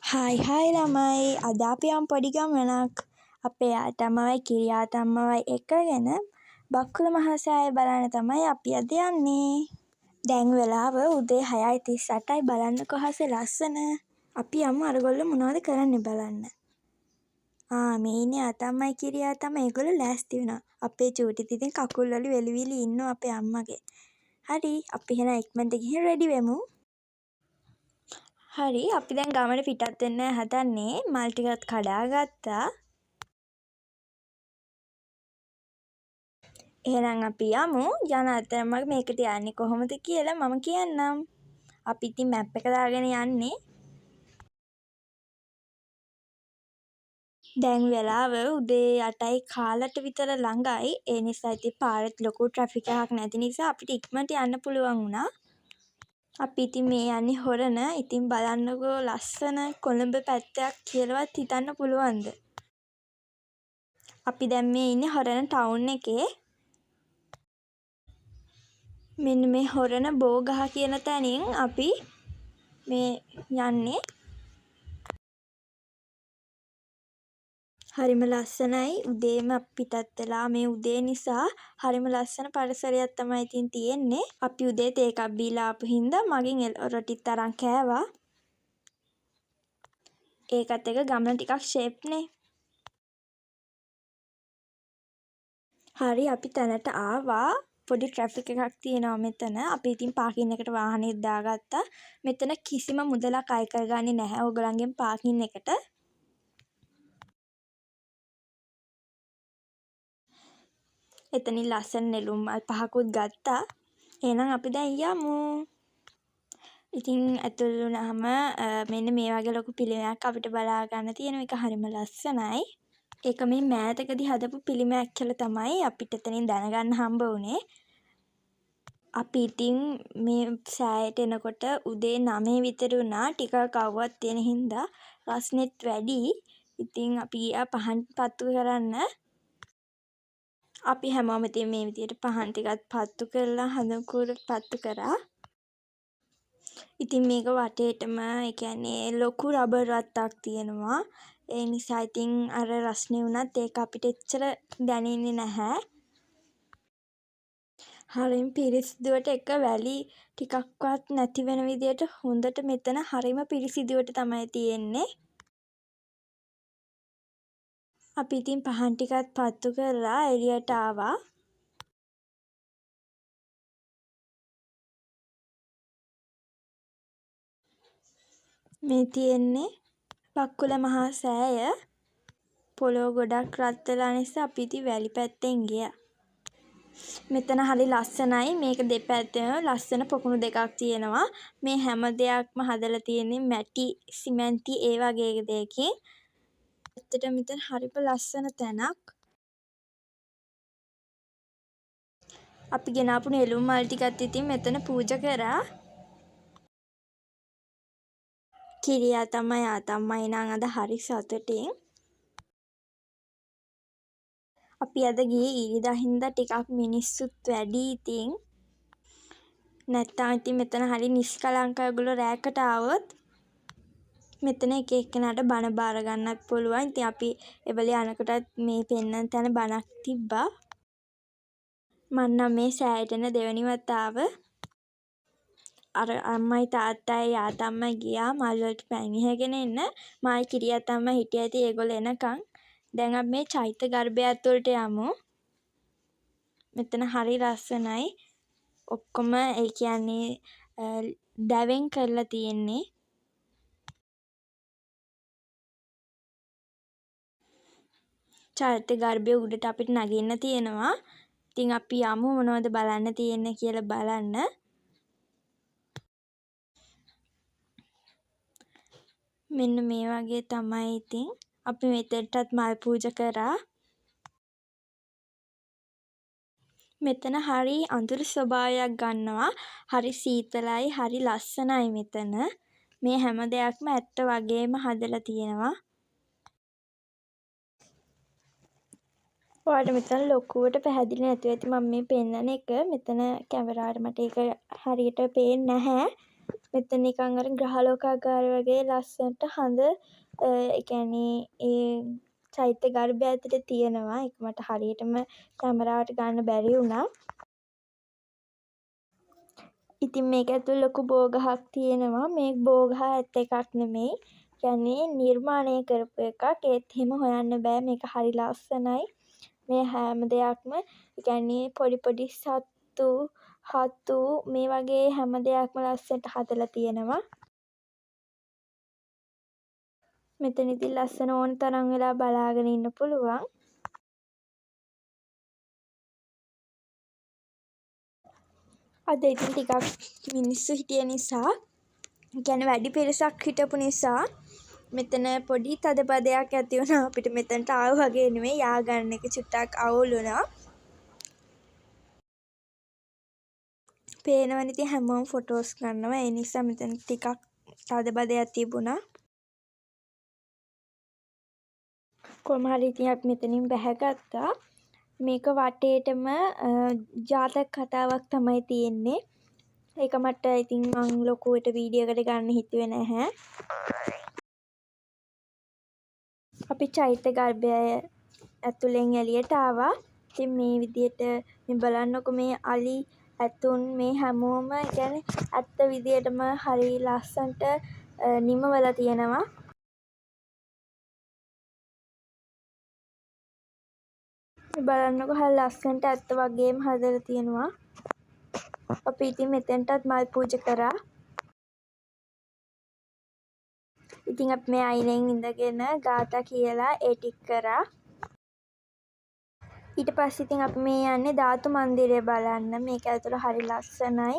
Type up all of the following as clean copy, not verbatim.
Hi ළමයි අද අපි යම් පොඩි ගමනක් අපේ ආතම්මවයි කිරියාතම්මවයි එකගෙන බක්කුල මහා සෑය බලන්න තමයි අපි අද යන්නේ. දැන් වෙලාව උදේ 6:38යි බලන්නකෝ හසේ ලස්සන. අපි යමු අරගොල්ලෝ මොනවද කරන්නේ බලන්න. මේ ඉන්නේ ආතම්මයි කිරියාතම්මයි ඒගොල්ලෝ ලෑස්ති වුණා. අපේ චූටිත් ඉතින් කකුල් වල වෙලි විලි ඉන්නවා අපේ අම්මගේ. හරි අපි එහෙනම් ඉක්මනට ගිහින් රෙඩි වෙමු. හරි අපි දැන් ගමට පිටත් වෙන්න හදන්නේ. මල් ටිකත් කඩා ගත්තා. එහෙනම් අපි යමු. යන අතරමඟ මේකට යන්නේ කොහොමද කියලා මම කියන්නම්. අපි ඉතින් මැප් එක දාගෙන යන්නේ. දැන් වෙලාව උදේ 8:15ට විතර ළඟයි. ඒ නිසා ඉතින් පාරෙත් ලොකු ට්‍රැෆික් එකක් නැති නිසා අපිට ඉක්මනට යන්න පුළුවන් වුණා. අපි ඉතින් මේ යන්නේ හොරණ. ඉතින් බලන්නකෝ ලස්සන කොළඹ පැත්තක් කියලාවත් හිතන්න පුළුවන්ද? අපි දැන් මේ ඉන්නේ හොරණ ටවුන් එකේ. මෙන්න මේ හොරණ බෝගහ කියන තැනින් අපි මේ යන්නේ. හරිම ලස්සනයි උදේම පිටත් වෙලා මේ උදේ නිසා හරිම ලස්සන පරිසරයක් තමයි ඉතින් තියෙන්නේ. අපි උදේ තේ එකක් බීලා ආපු හින්දා මගෙන් රොටිත් අරන් කෑවා. ඒකත් එක්ක ගමන ටිකක් ෂේප්නේ. හරි අපි තැනට ආවා. පොඩි ට්‍රැෆික් එකක් තියෙනවා මෙතන. අපි ඉතින් පාකින් එකට වාහනේත් දාගත්තා. මෙතන කිසිම මුදලක් අය කරගන්නේ නැහැ ඕගොල්ලන්ගෙන් පාකින් එකට. එතනින් ලස්සන නෙළුම් මල් පහකුත් ගත්තා. එහෙනම් අපි දැන් යමු. ඉතින් ඇතුල් වුණාම මෙන්න මේ වගේ ලොකු පිළිමයක් අපිට බලා ගන්න තියෙනවා. ඒක හරිම ලස්සනයි. ඒක මේ මෑතකදී හදපු පිළිමයක් කියලා තමයි අපිට එතනින් දැනගන්න හම්බ වුණේ. අපි ඉතින් මේ සෑයට එනකොට උදේ 9 විතර වුණා. ටිකක් අවුවක් තියෙන හින්දා රස්නෙත් වැඩි. ඉතින් අපි ගියා පහන් පත්තු කරන්න. අපි හැමෝම ඉතින් මේ විදියට පහන් ටිකක් පත්තු කරලා හඳුන් කුරු පත්තු කරා. ඉතින් මේක වටේටම ඒ කියන්නේ ලොකු රබර් රත්තක් තියෙනවා. ඒ නිසා ඉතින් අර රස්නේ වුණත් ඒක අපිට එච්චර දැනෙන්නේ නැහැ. හරිම පිරිසිදුවට එක වැලි ටිකක්වත් නැති වෙන විදියට හොඳට මෙතන හරිම පිරිසිදුවට තමයි තියෙන්නේ. අපි ඉතින් පහන් ටිකක් පත්තු කරලා එළියට ආවා. මේ තියෙන්නේ බක්කුල මහා සෑය. පොළොව ගොඩක් රත් වෙලා නිසා අපි ඉතින් වැලි පැත්තෙන් ගියා. මෙතන හරි ලස්සනයි. මේක දෙපැත්තෙම ලස්සන පොකුණු දෙකක් තියෙනවා. මේ හැම දෙයක්ම හදලා තියෙන්නේ මැටි සිමෙන්ති ඒ වගේ දෙයකින්. ඇත්තටම මෙතන හරිම ලස්සන තැනක්. අපි ගෙනාපු නෙළුම් මල් ටිකත් ඉතින් මෙතන පූජා කරා. කිරියා තමයි ආතම්මයි නම් අද හරි සතුටින්. අපි අද ගියේ ඉරිදා හින්දා ටිකක් මිනිස්සුත් වැඩි ඉතින්. නැත්තම් ඉතින් මෙතන හරි නිස්කලංකයි ඔයගොල්ලෝ රෑකට ආවොත්. මෙතන එක එක්කෙනාට බණ බාර ගන්නත් පුළුවන්. ඉතින් අපි එවල යනකොටත් මේ පෙන්නන තැන බණක් තිබ්බා. මම නම් මේ සෑයට එන දෙවනි වතාව. අර අම්මයි තාත්තයි ආතම්මයි ගියා මල් වලට පැන් ඉහගෙන එන්න. මායි කිරියාතම්මයි හිටියා. ඉතින් ඒගොල්ලෝ එනකන් දැන් අපි මේ චෛත්‍ය ගර්භය ඇතුළට යමු. මෙතන හරි ලස්සනයි. ඔක්කොම ඒ කියන්නේ දැවෙන් කරලා තියෙන්නේ. චෛත්‍ය ගර්භය උඩට අපිට නගින්න තියෙනවා. ඉතින් අපි යමු මොනවද බලන්න තියෙන්නේ කියලා බලන්න. මෙන්න මේ වගේ තමයි ඉතින්. අපි මෙතනටත් මල් පූජා කරා. මෙතන හරි අඳුරු ස්වභාවයක් ගන්නවා. හරි සීතලයි, හරි ලස්සනයි මෙතන. මේ හැම දෙයක්ම ඇත්ත වගේම හදලා තියෙනවා. ඔයාලට මෙතන ලොකුවට පැහැදිලි නැතුව ඇති මම මේ පෙන්නන එක. මෙතන කැමරාවට මට ඒක හරියට පේන්නේ නැහැ. මෙතන නිකන් අර ග්‍රහලෝකාගාරය වගේ ලස්සනට හඳ ඒ කියන්නේ ඒ චෛත්‍ය ගර්භය ඇතුලේ තියෙනවා. ඒක මට හරියටම කැමරාවට ගන්න බැරි වුණා. ඉතින් මේක ඇතුලේ ලොකු බෝ ගහක් තියෙනවා. මේ බෝ ගහ ඇත්ත එකක් නෙමෙයි. කියන්නේ නිර්මාණය කරපු එකක්. ඒත් එහෙම හොයන්න බෑ. මේක හරි ලස්සනයි. මේ හැම දෙයක්ම කියන්නේ පොඩි පොඩි සත්තු, හතු මේ වගේ හැම දෙයක්ම ලස්සනට හදලා තියෙනවා. මෙතන ඉතින් ලස්සන ඕන තරම් වෙලා බලාගෙන ඉන්න පුළුවන්. අද ඉතින් ටිකක් මිනිස්සු හිටිය නිසා, කියන්නේ වැඩි පිරිසක් හිටපු නිසා මෙතන පොඩි තදබදයක් ඇති වුණා. අපිට මෙතනට ආව වගේ නෙමෙයි, යා ගන්න එක චුට්ටක් අවුල් වුණා. පේනවනේ ඉතින් හැමෝම ෆොටෝස් ගන්නවා. ඒ නිසා මෙතන ටිකක් තදබදයක් තිබුණා. කොහොම හරි ඉතින් අපි මෙතනින් බැහැගත්තා. මේක වටේටම ජාතක කතාවක් තමයි තියෙන්නේ. ඒක මට ඉතින් මං ලොකුවට වීඩියෝ එකට ගන්න හිතුවේ නැහැ. අපි චෛත්‍ය ගර්භය ඇතුලෙන් එළියට ආවා. ඉතින් මේ විදියට මේ බලන්නකො මේ අලි ඇතුන් මේ හැමෝම කියන්නේ ඇත්ත විදියටම හරි ලස්සනට නිමවලා තියෙනවා. බලන්නකො හරි ලස්සනට ඇත්ත වගේම හදලා තියෙනවා. අපි ඉතින් මෙතෙන්ටත් මල් පූජා කරා. ඉතින් අපි මේ අයිනෙන් ඉඳගෙන ගාථා කියලා ඒ ටික කරා. ඊට පස්සේ ඉතින් අපි මේ යන්නේ ධාතු මන්දිරය බලන්න. මේක ඇතුළ හරි ලස්සනයි.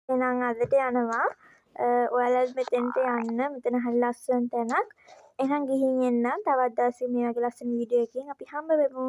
එහෙනම් අදට යනවා. ඔයාලත් මෙතෙන්ට යන්න. මෙතන හරි ලස්සන තැනක්. එහෙනම් ගිහින් එන්න. තවත් දවසක මේ වගේ ලස්සන වීඩියෝ එකකින් අපි හම්බ වෙමු.